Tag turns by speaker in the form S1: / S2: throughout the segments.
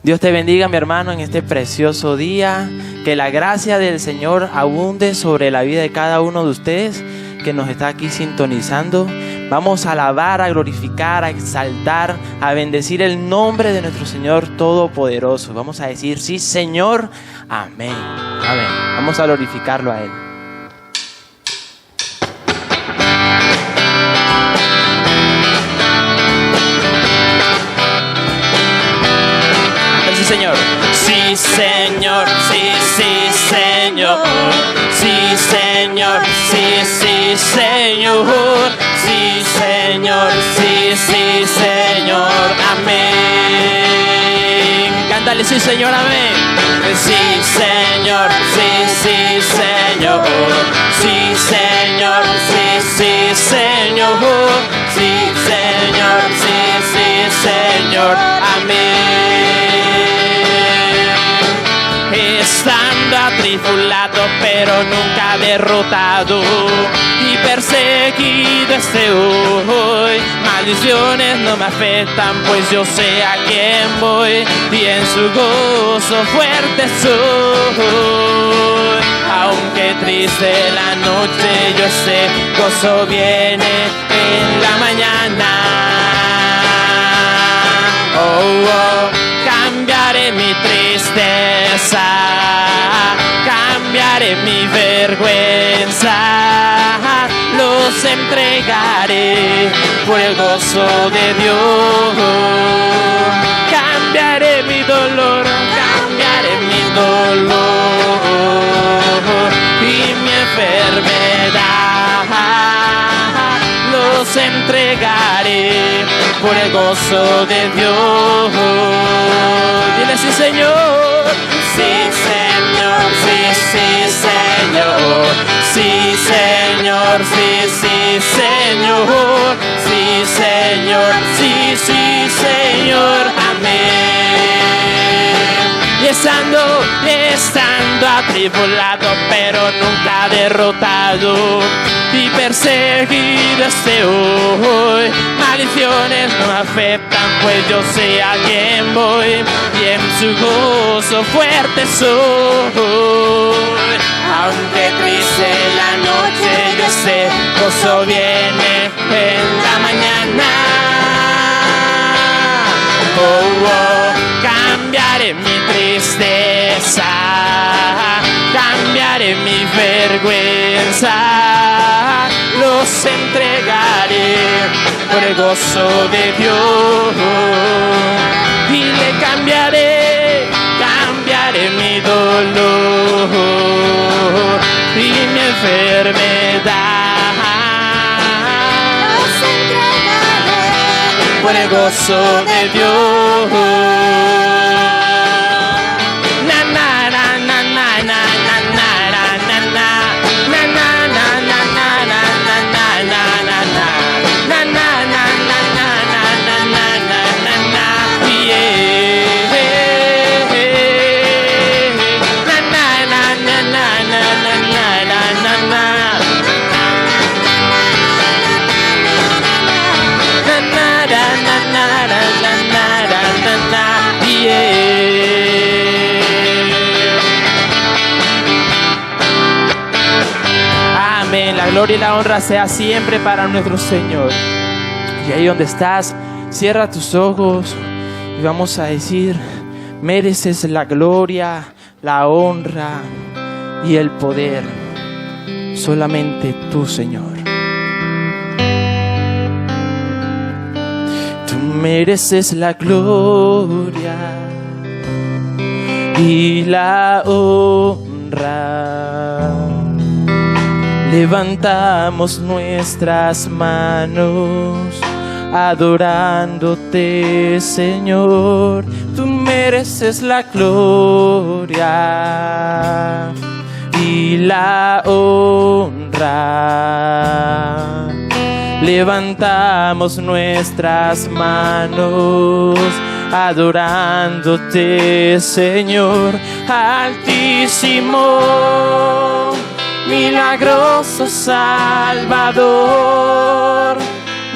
S1: Dios te bendiga, mi hermano, en este precioso día. Que la gracia del Señor abunde sobre la vida de cada uno de ustedes que nos está aquí sintonizando. Vamos a alabar, a glorificar, a exaltar, a bendecir el nombre de nuestro Señor Todopoderoso. Vamos a decir, sí, Señor, amén. Amén. Vamos a glorificarlo a Él. Sí, Señor. Sí, Señor. Sí, sí, Señor. Sí, Señor. Sí, sí, Señor. Sí, Señor. Sí, sí, Señor. Amén. Cántale, sí, Señor. Amén. Sí, Señor. Sí, sí, Señor. Sí, Señor. Sí, sí, Señor. Sí, Señor. Sí, sí, Señor. Amén. Estando atribulado pero nunca derrotado y perseguido estoy hoy. Maldiciones no me afectan, pues yo sé a quién voy y en su gozo fuerte soy. Aunque triste la noche, yo sé, gozo viene en la mañana. Oh, oh. Cambiaré mi tristeza, cambiaré mi vergüenza, los entregaré por el gozo de Dios. Cambiaré mi dolor, cambiaré mi dolor y mi enfermedad, los entregaré por el gozo de Dios. Dile sí, Señor. Sí, Señor. Sí, sí, Señor. Sí, Señor. Sí, sí, Señor. Sí, Señor. Sí, sí, Señor. Amén. Y estando atribulado pero nunca derrotado y perseguido estoy hoy. Maldiciones no me afectan, pues yo sé a quién voy y en su gozo fuerte soy. Aunque triste la noche, yo sé, gozo viene en la mañana. Oh, oh. Cambiaré mi tristeza, cambiaré mi vergüenza, los entregaré por el gozo de Dios y le cambiaré mi dolor y mi enfermedad, los entregaré por el gozo de Dios. Amén. La gloria y la honra sea siempre para nuestro Señor. Y ahí donde estás, cierra tus ojos y vamos a decir: mereces la gloria, la honra y el poder. Solamente tú, Señor. Tú mereces la gloria y la honra. Levantamos nuestras manos adorándote, Señor. Tú mereces la gloria y la honra. Levantamos nuestras manos adorándote, Señor. Altísimo, milagroso Salvador,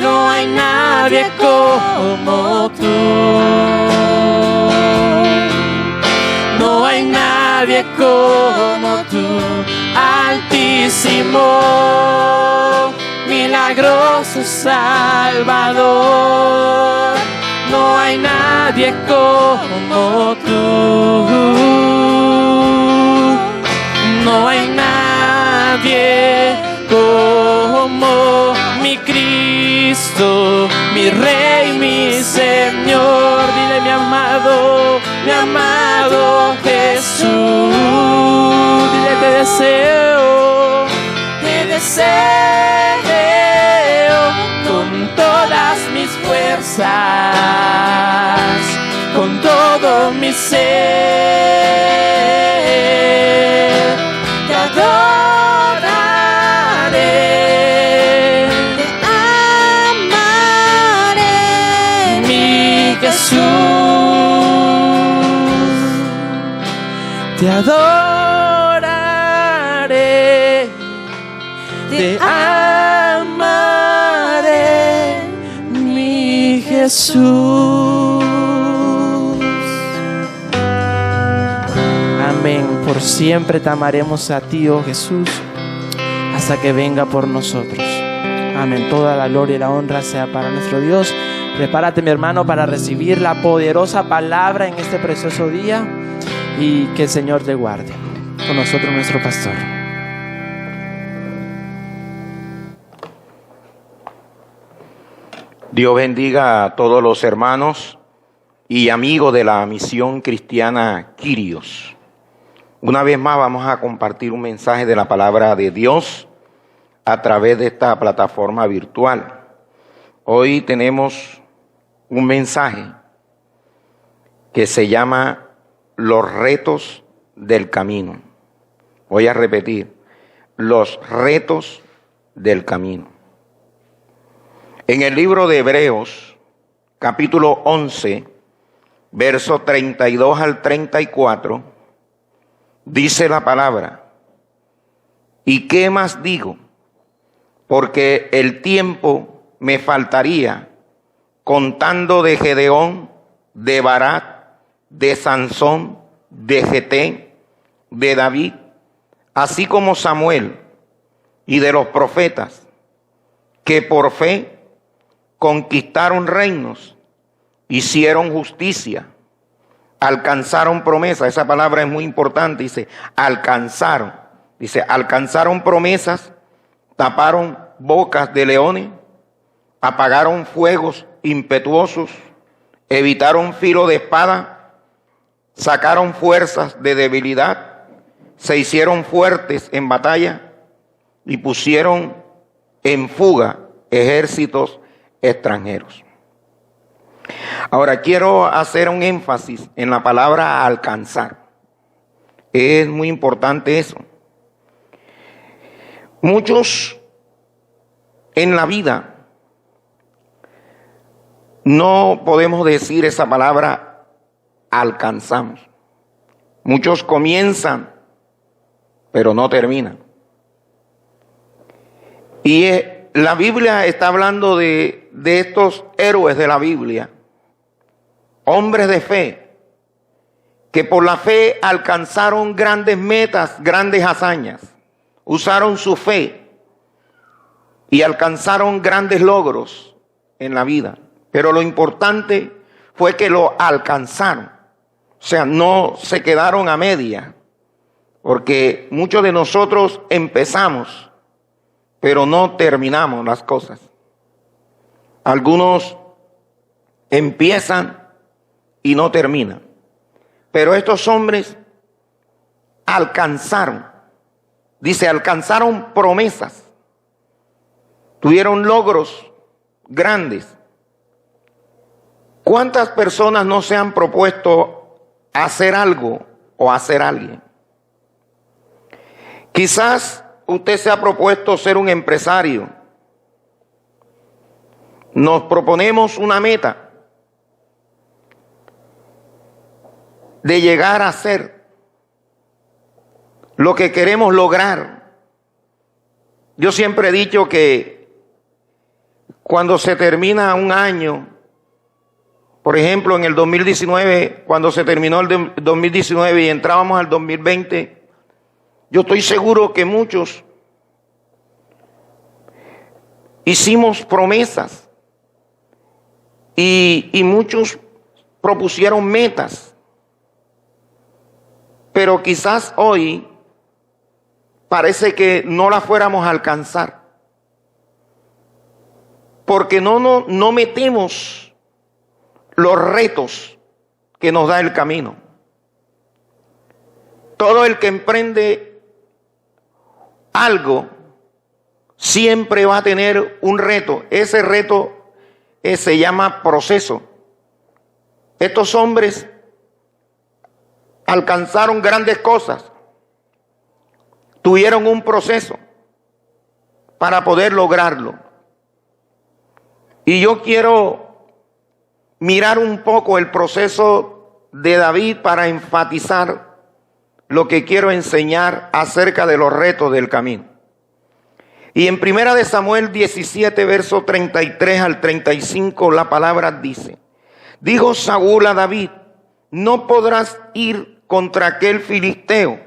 S1: no hay nadie como tú. nadie como tú, Altísimo, milagroso Salvador. No hay nadie como tú, no hay nadie como mi Cristo, mi Rey, mi Señor. Dile mi amado Jesús. Dile te deseo con todas mis fuerzas, con todo mi ser. Te adoraré, te amaré, mi Jesús. Te adoraré, te amaré, mi Jesús. Amén. Por siempre te amaremos a ti, oh Jesús, hasta que venga por nosotros. Amén. Toda la gloria y la honra sea para nuestro Dios. Prepárate, mi hermano, para recibir la poderosa palabra en este precioso día, y que el Señor te guarde. Con nosotros nuestro pastor.
S2: Dios bendiga a todos los hermanos y amigos de la misión cristiana Kyrios. Una vez más vamos a compartir un mensaje de la palabra de Dios a través de esta plataforma virtual. Hoy tenemos un mensaje que se llama Los retos del camino. Voy a repetir, los retos del camino. En el libro de Hebreos, capítulo 11, versos 32 al 34, dice la palabra: ¿y qué más digo? Porque el tiempo me faltaría contando de Gedeón, de Barak, de Sansón, de Jeté, de David, así como Samuel y de los profetas, que por fe conquistaron reinos, hicieron justicia, alcanzaron promesas. Esa palabra es muy importante, dice alcanzaron. Dice alcanzaron promesas, taparon bocas de leones, apagaron fuegos impetuosos, evitaron filo de espada, sacaron fuerzas de debilidad, se hicieron fuertes en batalla y pusieron en fuga ejércitos extranjeros. Ahora quiero hacer un énfasis en la palabra alcanzar. Es muy importante eso. Muchos en la vida no podemos decir esa palabra alcanzamos. Muchos comienzan, pero no terminan. Y la Biblia está hablando de estos héroes de la Biblia, hombres de fe, que por la fe alcanzaron grandes metas, grandes hazañas, usaron su fe y alcanzaron grandes logros en la vida. Pero lo importante fue que lo alcanzaron, o sea, no se quedaron a media, porque muchos de nosotros empezamos, pero no terminamos las cosas. Algunos empiezan y no terminan. Pero estos hombres alcanzaron, dice, alcanzaron promesas, tuvieron logros grandes. ¿Cuántas personas no se han propuesto hacer algo o hacer alguien? Quizás usted se ha propuesto ser un empresario. Nos proponemos una meta de llegar a ser lo que queremos lograr. Yo siempre he dicho que cuando se termina un año Por ejemplo, en el 2019, cuando se terminó el 2019 y entrábamos al 2020, yo estoy seguro que muchos hicimos promesas y muchos propusieron metas. Pero quizás hoy parece que no las fuéramos a alcanzar. Porque no metemos los retos que nos da el camino. Todo el que emprende algo siempre va a tener un reto. Ese reto se llama proceso. Estos hombres alcanzaron grandes cosas. Tuvieron un proceso para poder lograrlo. Y yo quiero mirar un poco el proceso de David para enfatizar lo que quiero enseñar acerca de los retos del camino. Y en 1 Samuel 17, verso 33 al 35, la palabra dice: dijo Saúl a David: no podrás ir contra aquel filisteo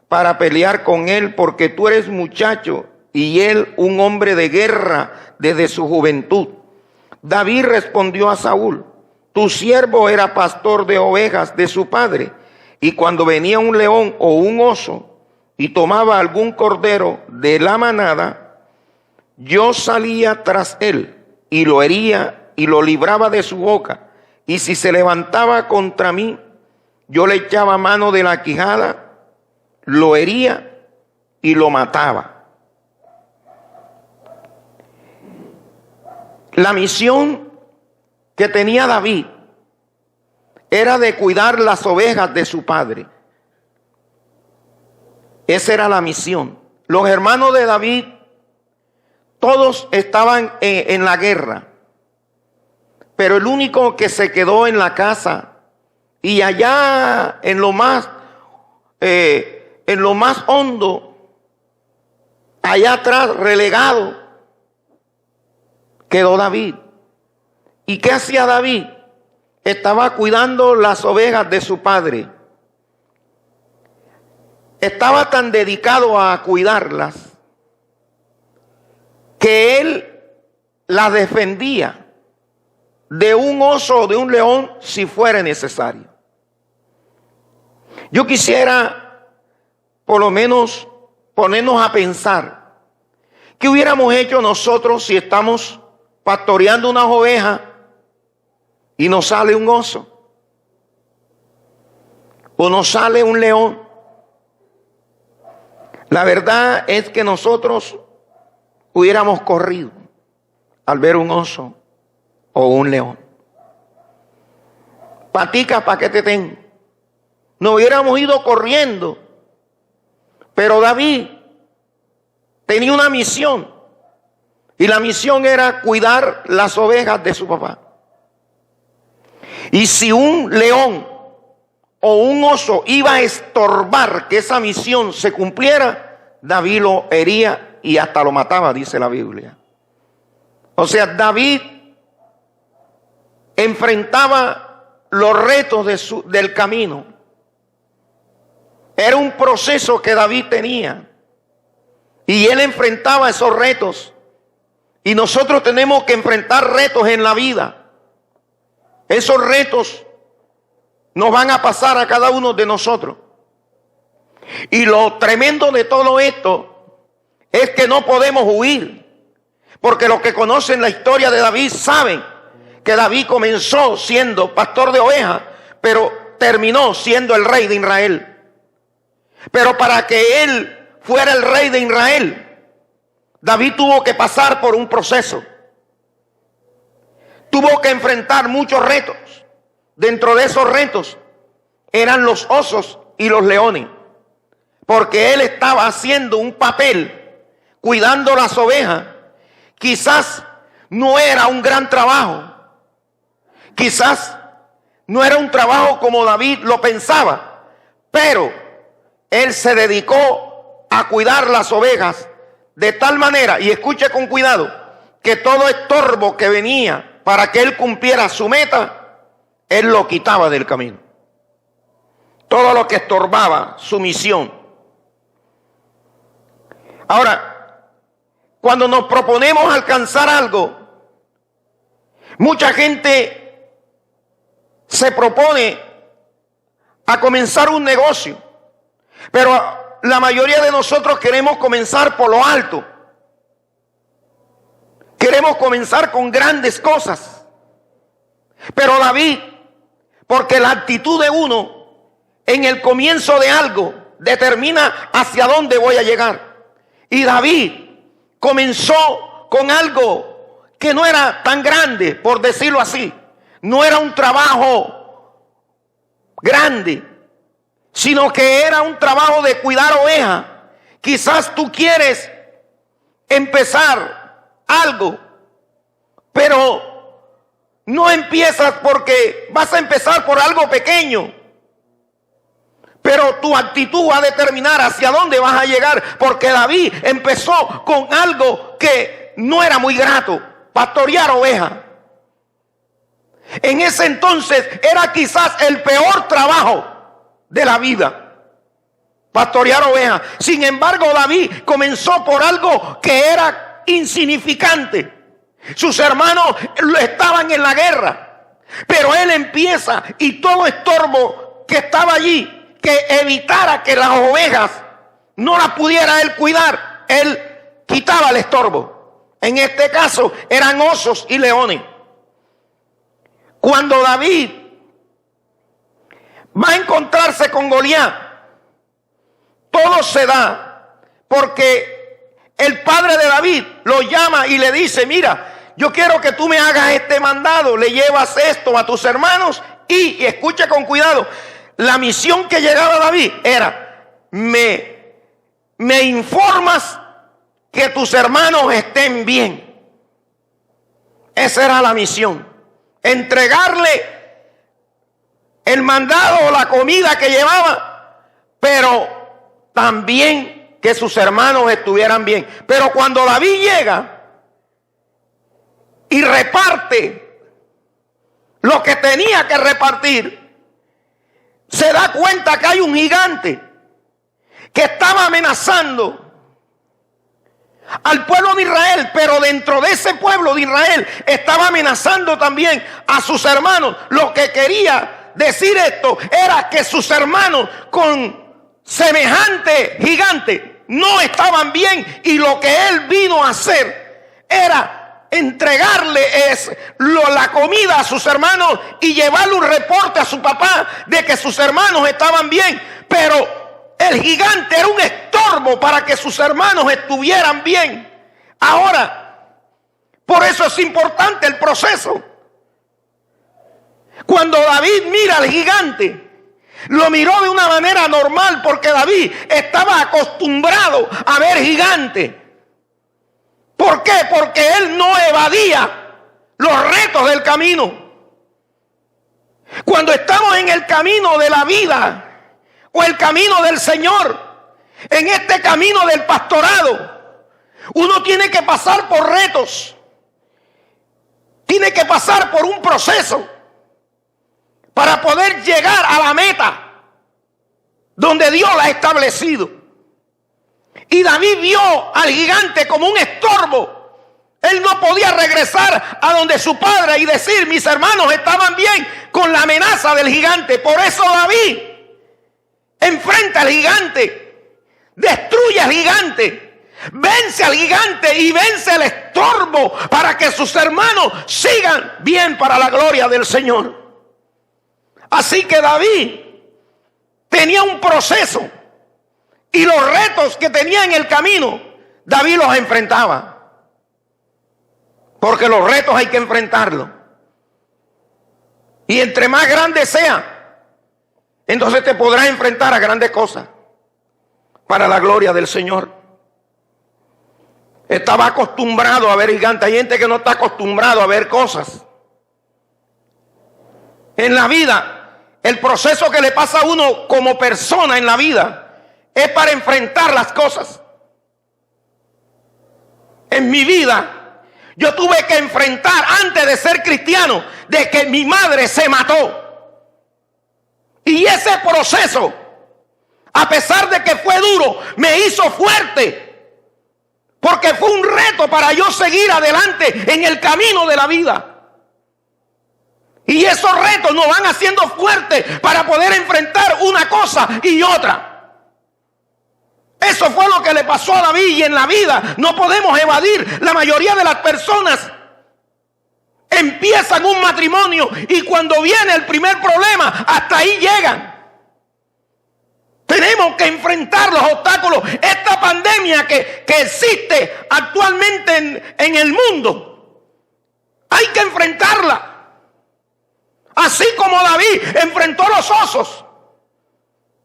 S2: para pelear con él, porque tú eres muchacho y él un hombre de guerra desde su juventud. David respondió a Saúl: tu siervo era pastor de ovejas de su padre, y cuando venía un león o un oso y tomaba algún cordero de la manada, yo salía tras él y lo hería y lo libraba de su boca. Y si se levantaba contra mí, yo le echaba mano de la quijada, lo hería y lo mataba. La misión que tenía David era de cuidar las ovejas de su padre. Esa era la misión. Los hermanos de David, todos estaban en la guerra, pero el único que se quedó en la casa y allá en lo más hondo, allá atrás, relegado, quedó David. ¿Y qué hacía David? Estaba cuidando las ovejas de su padre. Estaba tan dedicado a cuidarlas que él las defendía de un oso o de un león si fuera necesario. Yo quisiera por lo menos ponernos a pensar qué hubiéramos hecho nosotros si estamos pastoreando unas ovejas y nos sale un oso o nos sale un león. La verdad es que nosotros hubiéramos corrido al ver un oso o un león. Patica, ¿para qué te tengo? Nos hubiéramos ido corriendo. Pero David tenía una misión. Y la misión era cuidar las ovejas de su papá. Y si un león o un oso iba a estorbar que esa misión se cumpliera, David lo hería y hasta lo mataba, dice la Biblia. O sea, David enfrentaba los retos del camino. Era un proceso que David tenía y él enfrentaba esos retos. Y nosotros tenemos que enfrentar retos en la vida. Esos retos nos van a pasar a cada uno de nosotros. Y lo tremendo de todo esto es que no podemos huir. Porque los que conocen la historia de David saben que David comenzó siendo pastor de ovejas, pero terminó siendo el rey de Israel. Pero para que él fuera el rey de Israel, David tuvo que pasar por un proceso. Tuvo que enfrentar muchos retos. Dentro de esos retos eran los osos y los leones. Porque él estaba haciendo un papel, cuidando las ovejas. Quizás no era un gran trabajo. Quizás no era un trabajo como David lo pensaba. Pero él se dedicó a cuidar las ovejas de tal manera, y escuche con cuidado, que todo estorbo que venía para que él cumpliera su meta, Él lo quitaba del camino. Todo lo que estorbaba su misión. Ahora, cuando nos proponemos alcanzar algo, mucha gente se propone a comenzar un negocio, pero la mayoría de nosotros queremos comenzar por lo alto. Queremos comenzar con grandes cosas. Pero David, porque la actitud de uno en el comienzo de algo determina hacia dónde voy a llegar. Y David comenzó con algo que no era tan grande, por decirlo así. No era un trabajo grande, sino que era un trabajo de cuidar ovejas. Quizás tú quieres empezar algo, pero no empiezas porque vas a empezar por algo pequeño. Pero tu actitud va a determinar hacia dónde vas a llegar, porque David empezó con algo que no era muy grato, pastorear ovejas. En ese entonces era quizás el peor trabajo de la vida, pastorear ovejas. Sin embargo, David comenzó por algo que era insignificante. Sus hermanos estaban en la guerra, pero él empieza y todo estorbo que estaba allí, que evitara que las ovejas no las pudiera él cuidar, él quitaba el estorbo. En este caso eran osos y leones. Cuando David va a encontrarse con Goliat, todo se da porque el padre de David lo llama y le dice: mira, yo quiero que tú me hagas este mandado, le llevas esto a tus hermanos y escucha con cuidado. La misión que llegaba a David era: me informas que tus hermanos estén bien. Esa era la misión. Entregarle el mandado o la comida que llevaba, pero también que sus hermanos estuvieran bien. Pero cuando David llega y reparte lo que tenía que repartir, se da cuenta que hay un gigante que estaba amenazando al pueblo de Israel, pero dentro de ese pueblo de Israel estaba amenazando también a sus hermanos. Lo que quería decir esto era que sus hermanos con semejante gigante no estaban bien, y lo que él vino a hacer era entregarle la comida a sus hermanos y llevarle un reporte a su papá de que sus hermanos estaban bien. Pero el gigante era un estorbo para que sus hermanos estuvieran bien. Ahora, por eso es importante el proceso. Cuando David mira al gigante, lo miró de una manera normal, porque David estaba acostumbrado a ver gigantes. ¿Por qué? Porque él no evadía los retos del camino. Cuando estamos en el camino de la vida o el camino del Señor, en este camino del pastorado, uno tiene que pasar por retos, tiene que pasar por un proceso para poder llegar a la meta donde Dios la ha establecido. Y David vio al gigante como un estorbo. Él no podía regresar a donde su padre y decir: mis hermanos estaban bien, con la amenaza del gigante. Por eso David enfrenta al gigante, destruye al gigante, vence al gigante y vence el estorbo para que sus hermanos sigan bien para la gloria del Señor. Así que David tenía un proceso. Y los retos que tenía en el camino, David los enfrentaba. Porque los retos hay que enfrentarlos. Y entre más grande sea, entonces te podrás enfrentar a grandes cosas para la gloria del Señor. Estaba acostumbrado a ver gigantes. Hay gente que no está acostumbrado a ver cosas. En la vida, el proceso que le pasa a uno como persona en la vida es para enfrentar las cosas. En mi vida, yo tuve que enfrentar, antes de ser cristiano, de que mi madre se mató. Y ese proceso, a pesar de que fue duro, me hizo fuerte. Porque fue un reto para yo seguir adelante en el camino de la vida. Y esos retos nos van haciendo fuertes para poder enfrentar una cosa y otra. Eso fue lo que le pasó a David, y en la vida no podemos evadir. La mayoría de las personas empiezan un matrimonio y cuando viene el primer problema, hasta ahí llegan. Tenemos que enfrentar los obstáculos. Esta pandemia que existe actualmente en el mundo, hay que enfrentarla. Así como David enfrentó los osos,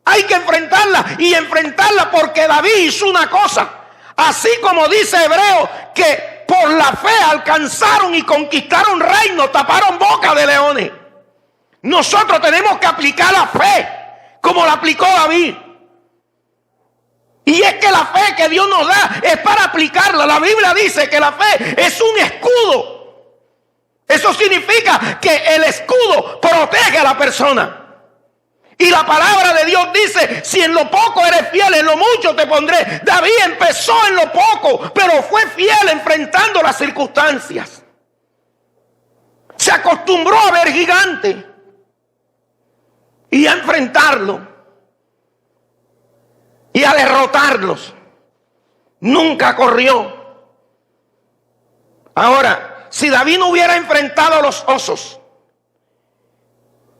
S2: hay que enfrentarla porque David hizo una cosa. Así como dice Hebreo, que por la fe alcanzaron y conquistaron reinos, taparon boca de leones. Nosotros tenemos que aplicar la fe como la aplicó David. Y es que la fe que Dios nos da es para aplicarla. La Biblia dice que la fe es un escudo. Eso significa que el escudo protege a la persona. Y la palabra de Dios dice, si en lo poco eres fiel, en lo mucho te pondré. David empezó en lo poco, pero fue fiel enfrentando las circunstancias. Se acostumbró a ver gigantes y a enfrentarlo y a derrotarlos. Nunca corrió. Ahora, si David no hubiera enfrentado a los osos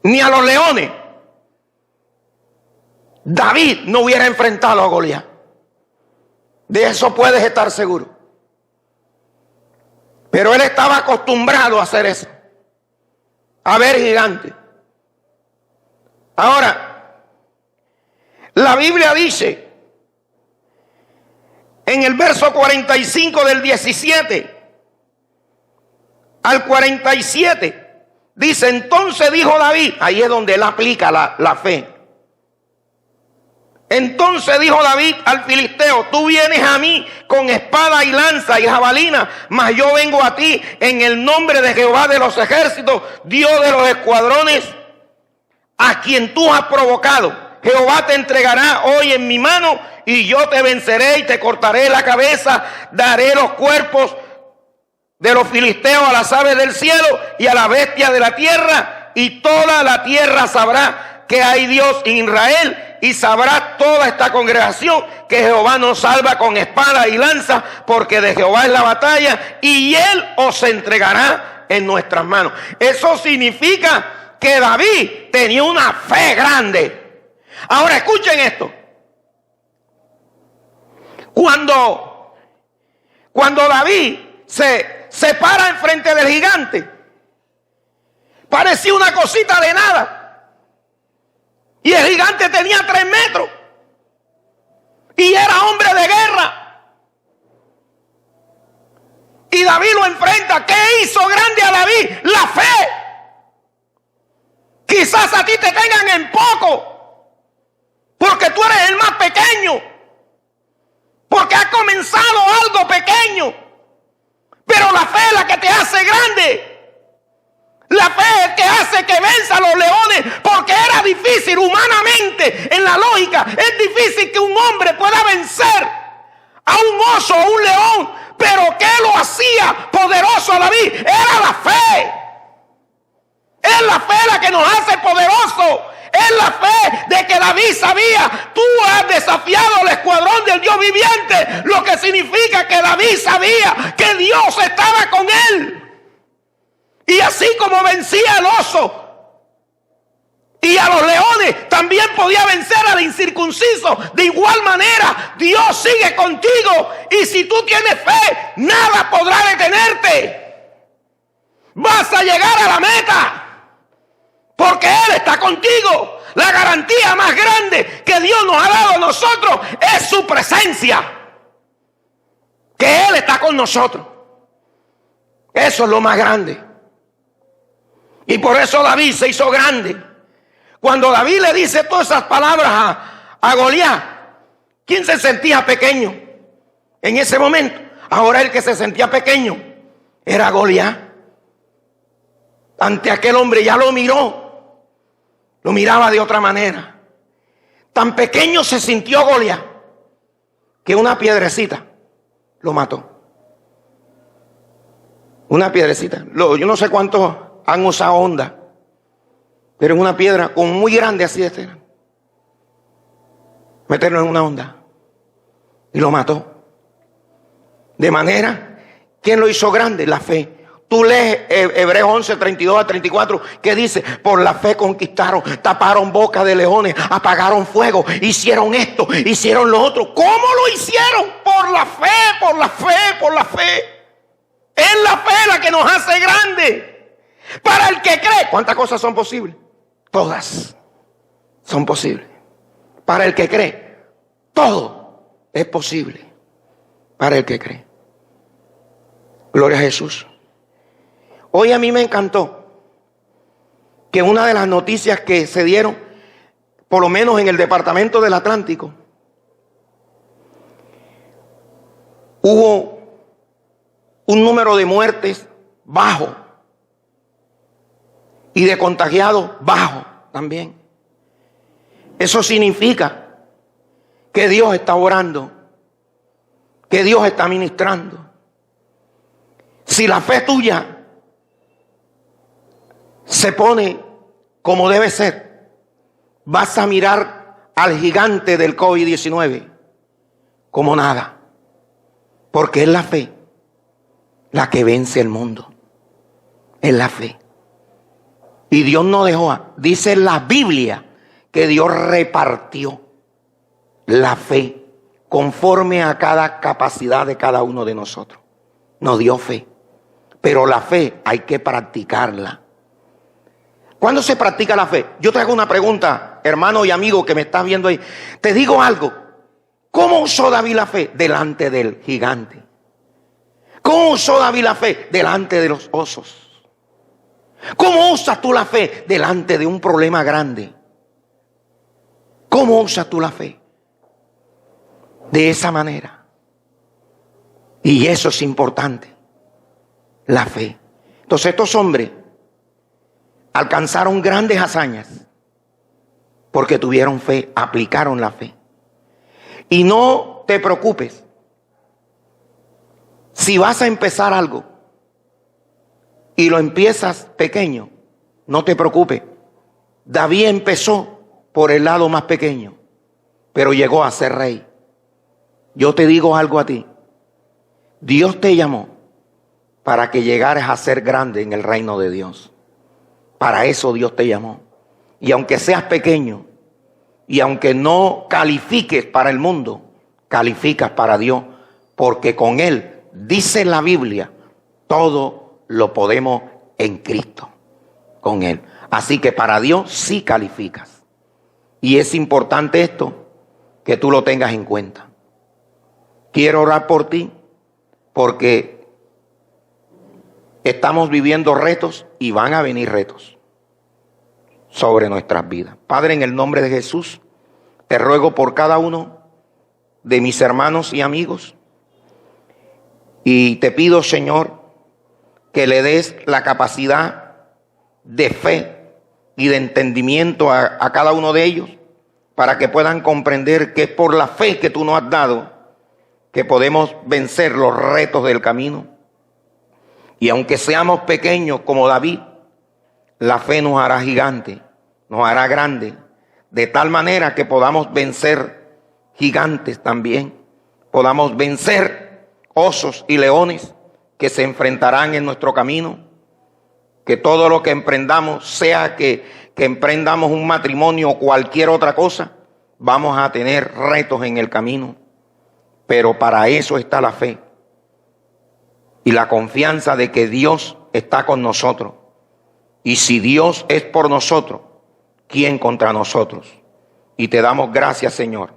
S2: ni a los leones, David no hubiera enfrentado a Goliat. De eso puedes estar seguro. Pero él estaba acostumbrado a hacer eso, a ver gigantes. Ahora, la Biblia dice en el verso 45 del 17 al 47, dice, entonces dijo David, ahí es donde él aplica la fe. Entonces dijo David al filisteo, tú vienes a mí con espada y lanza y jabalina, mas yo vengo a ti en el nombre de Jehová de los ejércitos, Dios de los escuadrones, a quien tú has provocado. Jehová te entregará hoy en mi mano y yo te venceré y te cortaré la cabeza, daré los cuerpos de los filisteos a las aves del cielo y a la bestia de la tierra, y toda la tierra sabrá que hay Dios en Israel, y sabrá toda esta congregación que Jehová nos salva con espada y lanza, porque de Jehová es la batalla, y él os entregará en nuestras manos. Eso significa que David tenía una fe grande. Ahora escuchen esto. Cuando David se para enfrente del gigante, parecía una cosita de nada. Y el gigante tenía 3 metros. Y era hombre de guerra. Y David lo enfrenta. ¿Qué hizo grande a David? La fe. Quizás a ti te tengan en poco, porque tú eres el más pequeño, porque has comenzado algo pequeño. Pero la fe es la que te hace grande. La fe es que hace que venza a los leones, porque era difícil humanamente, en la lógica, es difícil que un hombre pueda vencer a un oso o un león. Pero ¿qué lo hacía poderoso a David? Era la fe. Es la fe la que nos hace poderosos. Es la fe de que David sabía, tú has desafiado al escuadrón del Dios viviente, lo que significa que David sabía que Dios estaba con él. Y así como vencía al oso y a los leones, también podía vencer al incircunciso. De igual manera, Dios sigue contigo, y si tú tienes fe, nada podrá detenerte. Vas a llegar a la meta, porque Él está contigo. La garantía más grande que Dios nos ha dado a nosotros es su presencia, que Él está con nosotros. Eso es lo más grande. Y por eso David se hizo grande. Cuando David le dice todas esas palabras a Goliat, ¿quién se sentía pequeño en ese momento? Ahora el que se sentía pequeño era Goliat. Ante aquel hombre ya lo lo miraba de otra manera. Tan pequeño se sintió Goliat que una piedrecita lo mató. Una piedrecita. Yo no sé cuántos han usado honda, pero en una piedra con muy grande así de este, meterlo en una honda y lo mató. De manera, ¿quién lo hizo grande? La fe. Tú lees Hebreos 11, 32 a 34, que dice: por la fe conquistaron, taparon boca de leones, apagaron fuego, hicieron esto, hicieron lo otro. ¿Cómo lo hicieron? Por la fe, por la fe, por la fe. Es la fe la que nos hace grande. Para el que cree, ¿cuántas cosas son posibles? Todas son posibles. Para el que cree, todo es posible. Para el que cree. Gloria a Jesús. Hoy a mí me encantó que una de las noticias que se dieron, por lo menos en el departamento del Atlántico, hubo un número de muertes bajo y de contagiados bajo también. Eso significa que Dios está orando, que Dios está ministrando. Si la fe tuya se pone como debe ser, vas a mirar al gigante del COVID-19 como nada, porque es la fe la que vence el mundo. Es la fe. Y Dios no dejó, dice la Biblia, que Dios repartió la fe conforme a cada capacidad de cada uno de nosotros. Nos dio fe, pero la fe hay que practicarla. ¿Cuándo se practica la fe? Yo te hago una pregunta, hermano y amigo que me estás viendo ahí. Te digo algo. ¿Cómo usó David la fe? Delante del gigante. ¿Cómo usó David la fe? Delante de los osos. ¿Cómo usas tú la fe? Delante de un problema grande. ¿Cómo usas tú la fe? De esa manera. Y eso es importante. La fe. Entonces estos hombres alcanzaron grandes hazañas porque tuvieron fe, aplicaron la fe. Y no te preocupes. Si vas a empezar algo y lo empiezas pequeño, no te preocupes. David empezó por el lado más pequeño, pero llegó a ser rey. Yo te digo algo a ti. Dios te llamó para que llegaras a ser grande en el reino de Dios. Para eso Dios te llamó. Y aunque seas pequeño, y aunque no califiques para el mundo, calificas para Dios, porque con Él, dice la Biblia, todo lo podemos en Cristo, con Él. Así que para Dios sí calificas. Y es importante esto, que tú lo tengas en cuenta. Quiero orar por ti, porque estamos viviendo retos y van a venir retos sobre nuestras vidas. Padre, en el nombre de Jesús, te ruego por cada uno de mis hermanos y amigos. Y te pido, Señor, que le des la capacidad de fe y de entendimiento a cada uno de ellos, para que puedan comprender que es por la fe que tú nos has dado que podemos vencer los retos del camino. Y aunque seamos pequeños como David, la fe nos hará gigante, nos hará grande, de tal manera que podamos vencer gigantes también, podamos vencer osos y leones que se enfrentarán en nuestro camino. Que todo lo que emprendamos, sea que emprendamos un matrimonio o cualquier otra cosa, vamos a tener retos en el camino. Pero para eso está la fe y la confianza de que Dios está con nosotros. Y si Dios es por nosotros, ¿quién contra nosotros? Y te damos gracias, Señor,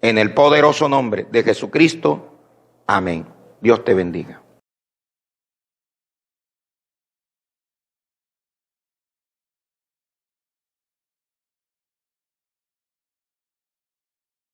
S2: en el poderoso nombre de Jesucristo. Amén. Dios te bendiga.